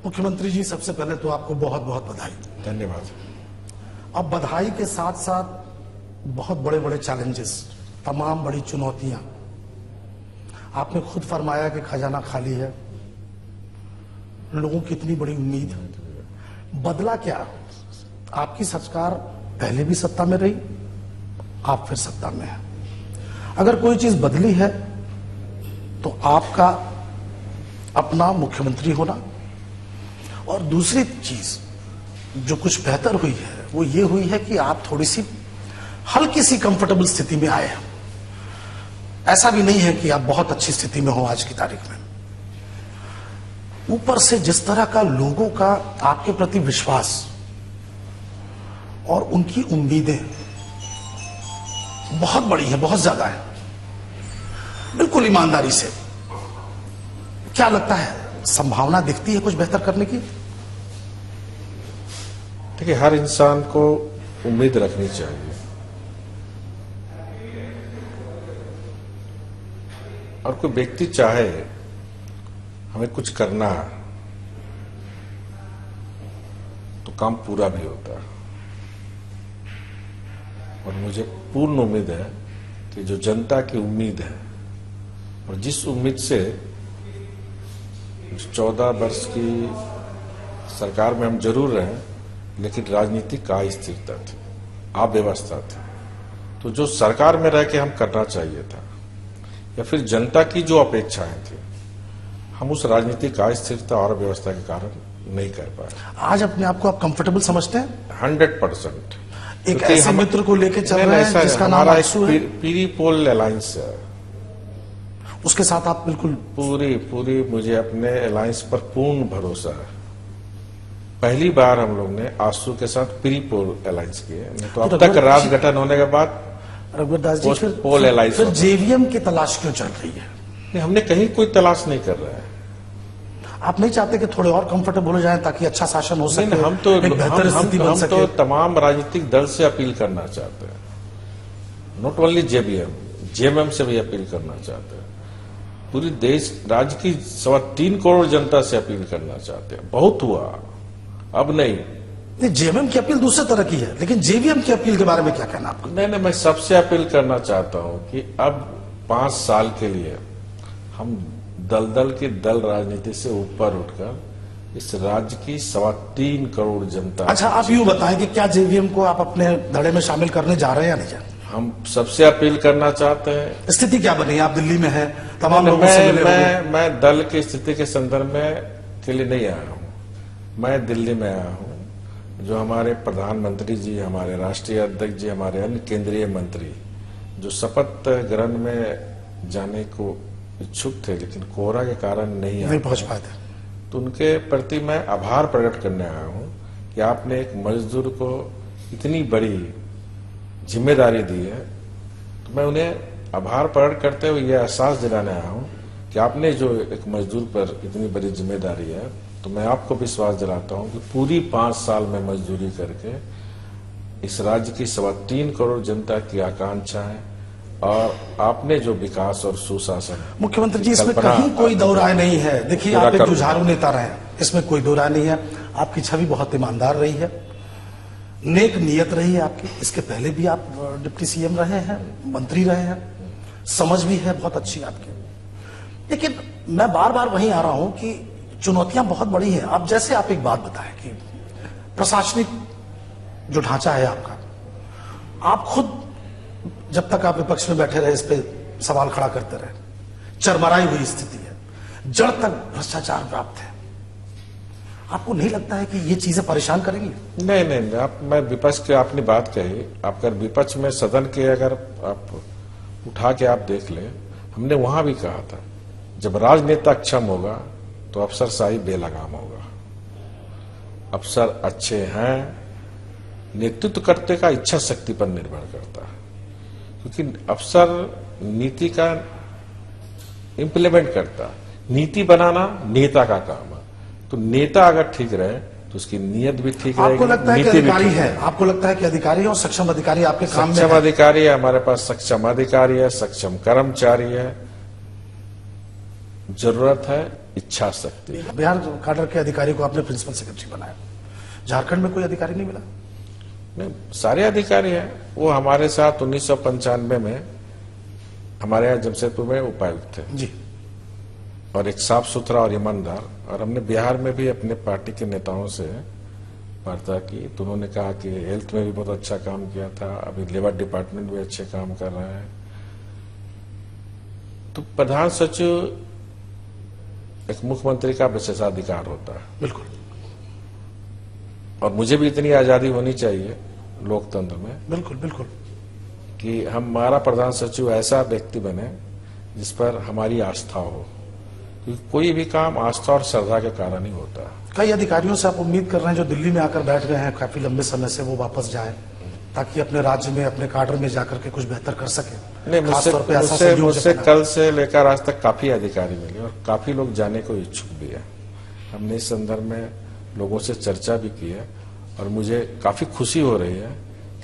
मुख्यमंत्री जी, सबसे पहले तो आपको बहुत बहुत बधाई। धन्यवाद। अब बधाई के साथ साथ बहुत बड़े बड़े चैलेंजेस, तमाम बड़ी चुनौतियां। आपने खुद फरमाया कि खजाना खाली है, लोगों की इतनी बड़ी उम्मीद। बदला क्या? आपकी सरकार पहले भी सत्ता में रही, आप फिर सत्ता में हैं। अगर कोई चीज बदली है तो आपका अपना मुख्यमंत्री होना, और दूसरी चीज जो कुछ बेहतर हुई है वो ये हुई है कि आप थोड़ी सी हल्की सी कंफर्टेबल स्थिति में आए हैं। ऐसा भी नहीं है कि आप बहुत अच्छी स्थिति में हो आज की तारीख में। ऊपर से जिस तरह का लोगों का आपके प्रति विश्वास और उनकी उम्मीदें बहुत बड़ी है, बहुत ज्यादा है। बिल्कुल ईमानदारी से, क्या लगता है, संभावना दिखती है कुछ बेहतर करने की? देखिए, हर इंसान को उम्मीद रखनी चाहिए और कोई व्यक्ति चाहे हमें कुछ करना है तो काम पूरा भी होता है। और मुझे पूर्ण उम्मीद है कि जो जनता की उम्मीद है और जिस उम्मीद से 14 वर्ष की सरकार में हम जरूर रहे, लेकिन राजनीतिक अस्थिरता थी, अव्यवस्था थी, तो जो सरकार में रह के हम करना चाहिए था या फिर जनता की जो अपेक्षाएं थी, हम उस राजनीतिक अस्थिरता और अव्यवस्था के कारण नहीं कर पाए। आज अपने आप को आप कंफर्टेबल समझते हैं? 100%। एक ऐसे मित्र को लेके चल रहे हैं जिसका नाम आंसू है। पीरीपोल अलायंस है, उसके साथ आप बिल्कुल पूरी मुझे अपने अलायंस पर पूर्ण भरोसा है। पहली बार हम लोग ने आंसू के साथ पीरीपोल अलायंस किए, नहीं तो अब तक राज गठन होने के बाद रघुवीरदास जी फिर जेवीएम की तलाश क्यों चल रही है? नहीं, हमने कहीं कोई तलाश नहीं कर रहा है। आप नहीं चाहते कि थोड़े और कंफर्टेबल हो जाएं ताकि अच्छा शासन हो सके? हम तो तमाम राजनीतिक दल से अपील करना चाहते हैं, नॉट ओनली जेएमएम से भी अपील करना चाहते हैं, पूरी देश राज्य की 3.25 करोड़ जनता से अपील करना चाहते हैं। बहुत हुआ, अब नहीं। जेएमएम की अपील दूसरे तरह की है, लेकिन जेवीएम की अपील के बारे में क्या कहना आपको? नहीं, मैं सबसे अपील करना चाहता हूं कि अब 5 साल के लिए हम दलदल की दल राजनीति से ऊपर उठकर इस राज्य की 3.25 करोड़ जनता। अच्छा, आप यूं बताएं कि क्या जेवीएम को आप अपने धड़े में शामिल करने जा रहे हैं या नहीं जा रहे? हम सबसे अपील करना चाहते हैं। स्थिति क्या बनी? आप दिल्ली में हैं, तमाम लोगों से मिले होंगे। मैं दल की स्थिति के संदर्भ में के लिए नहीं आया हूं, मैं दिल्ली में आया हूं। जो हमारे प्रधानमंत्री जी, हमारे राष्ट्रीय अध्यक्ष जी, हमारे अन्य केंद्रीय मंत्री जो शपथ ग्रहण में जाने को इच्छुक थे लेकिन कोहरा के कारण नहीं पहुंच पाए थे, तो उनके प्रति मैं आभार प्रकट करने आया हूं कि आपने एक मजदूर को इतनी बड़ी जिम्मेदारी दी है। तो मैं उन्हें आभार प्रकट करते हुए यह एहसास दिलाने आया हूं कि आपने जो एक मजदूर पर इतनी बड़ी जिम्मेदारी है, तो मैं आपको विश्वास दिलाता हूं कि पूरी 5 साल में मजदूरी करके इस राज्य की 3.25 करोड़ जनता की आकांक्षा है और आपने जो विकास और सुशासन। मुख्यमंत्री जी, इसमें कहीं कोई दो राय नहीं है। देखिए, आप एक जुझारू नेता रहे, इसमें कोई दो राय नहीं है। आपकी छवि बहुत ईमानदार रही है, नेक नियत रही है आपकी। इसके पहले भी आप डिप्टी सीएम रहे हैं, मंत्री रहे हैं, समझ भी है बहुत अच्छी आपकी। लेकिन मैं बार बार वहीं आ रहा हूं कि चुनौतियां बहुत बड़ी हैं। अब जैसे आप एक बात बताएं कि प्रशासनिक जो ढांचा है आपका, आप खुद जब तक आप विपक्ष में बैठे रहे इस पे सवाल खड़ा करते रहे, चरमराई हुई स्थिति है, जड़ तक भ्रष्टाचार प्राप्त है। आपको नहीं लगता है कि ये चीजें परेशान करेंगी? नहीं, मैं विपक्ष की आपने बात कही, आप अगर विपक्ष में सदन के अगर आप उठा के आप देख ले, हमने वहां भी कहा था जब राजनेता अक्षम होगा तो अफसरशाही बेलगाम होगा। अफसर अच्छे हैं, नेतृत्व करते का इच्छा शक्ति पर निर्भर करता है, क्योंकि अफसर नीति का इंप्लीमेंट करता, नीति बनाना नेता का काम है। तो नेता अगर ठीक रहे तो उसकी नीयत भी ठीक रहेगी। आपको लगता है कि अधिकारी है, आपको लगता है कि अधिकारी और सक्षम अधिकारी आपके काम में? सक्षम अधिकारी है, हमारे पास सक्षम अधिकारी है, सक्षम कर्मचारी है, जरूरत है इच्छा शक्ति। बिहार काडर के अधिकारी को आपने प्रिंसिपल सेक्रेटरी बनाया, झारखंड में कोई अधिकारी नहीं मिला? नहीं, सारे अधिकारी हैं। वो हमारे साथ 1995 में हमारे यहाँ जमशेदपुर में उपायुक्त थे जी, और एक साफ सुथरा और ईमानदार। और हमने बिहार में भी अपने पार्टी के नेताओं से वार्ता की तो उन्होंने कहा कि हेल्थ में भी बहुत अच्छा काम किया था, अभी लेबर डिपार्टमेंट भी अच्छे काम कर रहे हैं। तो प्रधान सचिव एक मुख्यमंत्री का विशेषाधिकार होता है। बिल्कुल। और मुझे भी इतनी आजादी होनी चाहिए लोकतंत्र में, बिल्कुल बिल्कुल, कि हमारा प्रधान सचिव ऐसा व्यक्ति बने जिस पर हमारी आस्था हो, क्योंकि कोई भी काम आस्था और श्रद्धा के कारण ही होता है। कई अधिकारियों से आप उम्मीद कर रहे हैं जो दिल्ली में आकर बैठ गए हैं काफी लंबे समय से, वो वापस जाए ताकि अपने राज्य में अपने काडर में जाकर के कुछ बेहतर कर सके। नहीं, मुझसे कल से लेकर आज तक काफी अधिकारी मिले और काफी लोग जाने को इच्छुक भी है। हमने इस संदर्भ में लोगों से चर्चा भी की है और मुझे काफी खुशी हो रही है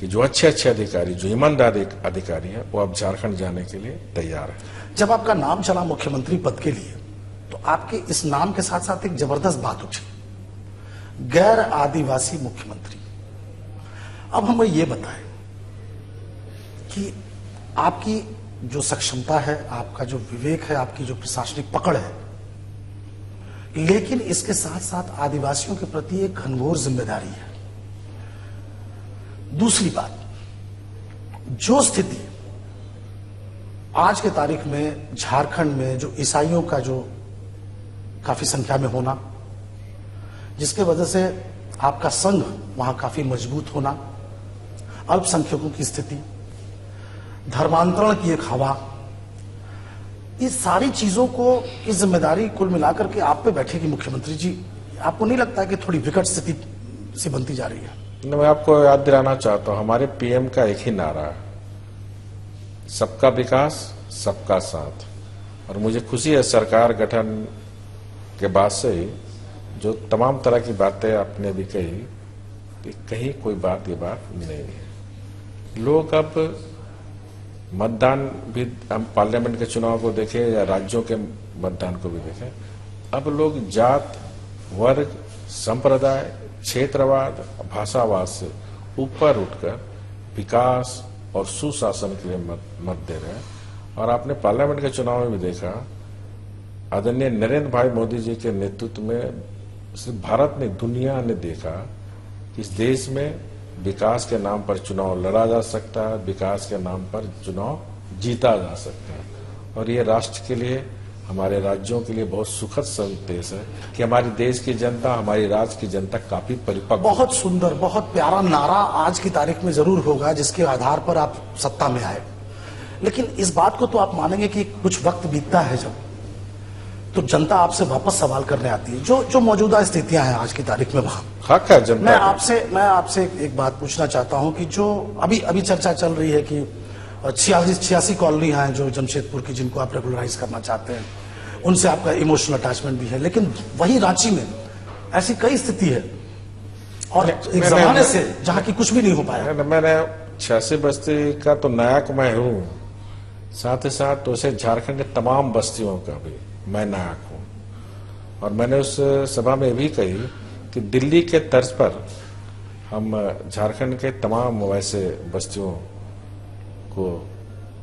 कि जो अच्छे अधिकारी, जो ईमानदार अधिकारी है, वो अब झारखंड जाने के लिए तैयार है। जब आपका नाम चला मुख्यमंत्री पद के लिए तो आपके इस नाम के साथ साथ एक जबरदस्त बात उठी, गैर आदिवासी मुख्यमंत्री। अब हमें ये बताएं कि आपकी जो सक्षमता है, आपका जो विवेक है, आपकी जो प्रशासनिक पकड़ है, लेकिन इसके साथ साथ आदिवासियों के प्रति एक घनघोर जिम्मेदारी है। दूसरी बात, जो स्थिति आज के तारीख में झारखंड में जो ईसाइयों का जो काफी संख्या में होना, जिसके वजह से आपका संघ वहां काफी मजबूत होना, अल्पसंख्यकों की स्थिति, धर्मांतरण की एक हवा, इस सारी चीजों को की जिम्मेदारी कुल मिलाकर के आप पे बैठेगी मुख्यमंत्री जी। आपको नहीं लगता है कि थोड़ी विकट स्थिति सी बनती जा रही है? मैं आपको याद दिलाना चाहता हूं, हमारे पीएम का एक ही नारा है, सबका विकास सबका साथ। और मुझे खुशी है सरकार गठन के बाद से ही जो तमाम तरह की बातें आपने भी कही कि कहीं कोई बात ये बात नहीं है। लोग अब मतदान भी, हम पार्लियामेंट के चुनाव को देखें या राज्यों के मतदान को भी देखें, अब लोग जात, वर्ग, संप्रदाय, क्षेत्रवाद, भाषावाद से ऊपर उठकर विकास और सुशासन के लिए मत दे रहे हैं। और आपने पार्लियामेंट के चुनाव में भी देखा, आदरणीय नरेंद्र भाई मोदी जी के नेतृत्व में सिर्फ भारत ने, दुनिया ने देखा कि इस देश में विकास के नाम पर चुनाव लड़ा जा सकता है, विकास के नाम पर चुनाव जीता जा सकता है। और ये राष्ट्र के लिए, हमारे राज्यों के लिए बहुत सुखद संदेश है कि हमारे देश की जनता, हमारी राज्य की जनता काफी परिपक्व। बहुत सुंदर, बहुत प्यारा नारा आज की तारीख में जरूर होगा जिसके आधार पर आप सत्ता में आए। लेकिन इस बात को तो आप मानेंगे कि कुछ वक्त बीतता है जब, तो जनता आपसे वापस सवाल करने आती है। जो मौजूदा स्थितियां हैं आज की तारीख में, वहां हक है जनता। मैं आपसे एक बात पूछना चाहता हूं कि जो अभी चर्चा चल रही है कि 86 कॉलोनी हैं जो जमशेदपुर की, जिनको आप रेगुलराइज करना चाहते हैं, उनसे आपका इमोशनल अटैचमेंट भी है, लेकिन वही रांची में ऐसी कई स्थिति है और एक जमाने से जहां की कुछ भी नहीं हो पाया। मैंने 86 बस्ती का तो नायक मैं हूं, साथ ही साथ उसे झारखंड के तमाम बस्तियों का भी मैं नायक हूं। और मैंने उस सभा में भी कही कि दिल्ली के तर्ज पर हम झारखंड के तमाम वैसे बस्तियों को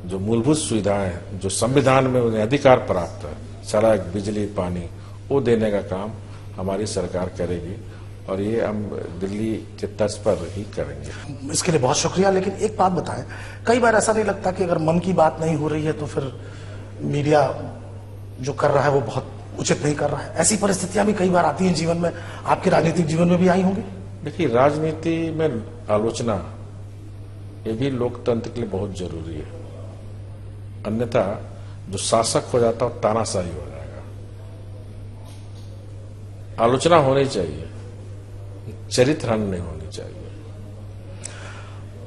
जो मूलभूत सुविधाएं, जो संविधान में उन्हें अधिकार प्राप्त है, सड़क, बिजली, पानी, वो देने का काम हमारी सरकार करेगी और ये हम दिल्ली के तर्ज पर ही करेंगे। इसके लिए बहुत शुक्रिया। लेकिन एक बात बताएं, कई बार ऐसा नहीं लगता कि अगर मन की बात नहीं हो रही है तो फिर मीडिया जो कर रहा है वो बहुत उचित नहीं कर रहा है? ऐसी परिस्थितियां भी कई बार आती हैं जीवन में, आपके राजनीतिक जीवन में भी आई होंगी। देखिए, राजनीति में आलोचना ये भी लोकतंत्र के लिए बहुत जरूरी है, अन्यथा जो शासक हो जाता है तानाशाही हो जाएगा। आलोचना होनी चाहिए, चरित्र हनन नहीं होनी चाहिए।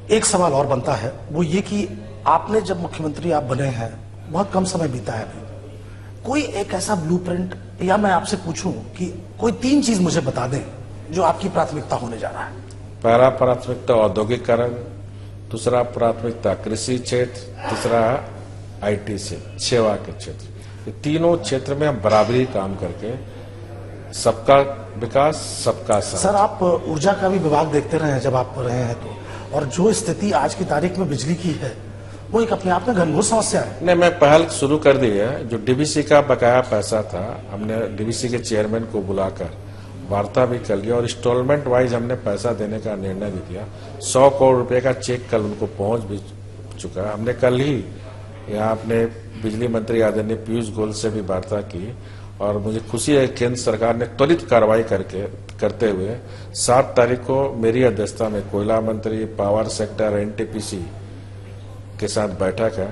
एक सवाल और बनता है, वो ये कि आपने जब मुख्यमंत्री आप बने हैं, बहुत कम समय बीता है अभी, कोई एक ऐसा ब्लूप्रिंट, या मैं आपसे पूछूं कि कोई 3 चीज मुझे बता दें जो आपकी प्राथमिकता होने जा रहा है। पहला प्राथमिकता औद्योगिकरण, दूसरा प्राथमिकता कृषि क्षेत्र, तीसरा आईटी से सेवा के क्षेत्र। कि तीनों क्षेत्र में हम बराबरी काम करके सबका विकास सबका साथ। सर, आप ऊर्जा का भी विभाग देखते रहे हैं जब आप रहे हैं तो, और जो स्थिति आज की तारीख में बिजली की है वो एक अपने आप में घनघोर समस्या है। नहीं, मैं पहल शुरू कर दी है। जो डीवीसी का बकाया पैसा था, हमने डीवीसी के चेयरमैन को बुलाकर वार्ता भी कर लिया और इंस्टॉलमेंट वाइज हमने पैसा देने का निर्णय भी किया। 100 करोड़ रुपए का चेक कल उनको पहुंच भी चुका है। हमने कल ही यहाँ अपने बिजली मंत्री आदरणीय पीयूष गोयल से भी वार्ता की और मुझे खुशी है केंद्र सरकार ने त्वरित कार्रवाई करते हुए 7 तारीख को मेरी अध्यक्षता में कोयला मंत्री, पावर सेक्टर, एनटीपीसी के साथ बैठक है,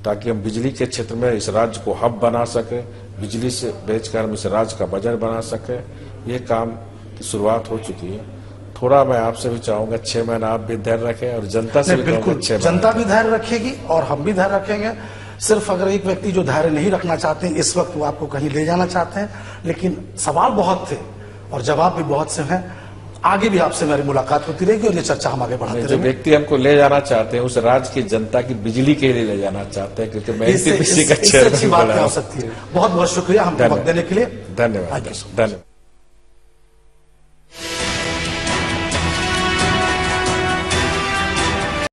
ताकि हम बिजली के क्षेत्र में इस राज्य को हब बना सके, बिजली से बेचकर हम इस राज्य का बजट बना सके। ये काम की शुरुआत हो चुकी है। थोड़ा मैं आपसे भी चाहूंगा 6 महीना आप भी धैर्य रखें और जनता से भी बिल्कुल, जनता भी धैर्य रखेगी और हम भी धैर्य रखेंगे। सिर्फ अगर एक व्यक्ति जो धैर्य नहीं रखना चाहते हैं इस वक्त वो आपको कहीं ले जाना चाहते हैं, लेकिन सवाल बहुत थे और जवाब भी बहुत से हैं। आगे भी आपसे मेरी मुलाकात होती रहेगी और ये चर्चा हम आगे बढ़ाते रहेंगे। जो व्यक्ति हमको ले जाना चाहते हैं उस राज्य की जनता की बिजली के लिए ले जाना चाहते हैं, क्योंकि मैं एनटीपीसी का चेयरमैन बात हो सकती है। बहुत बहुत शुक्रिया हमको वक्त देने के लिए। धन्यवाद।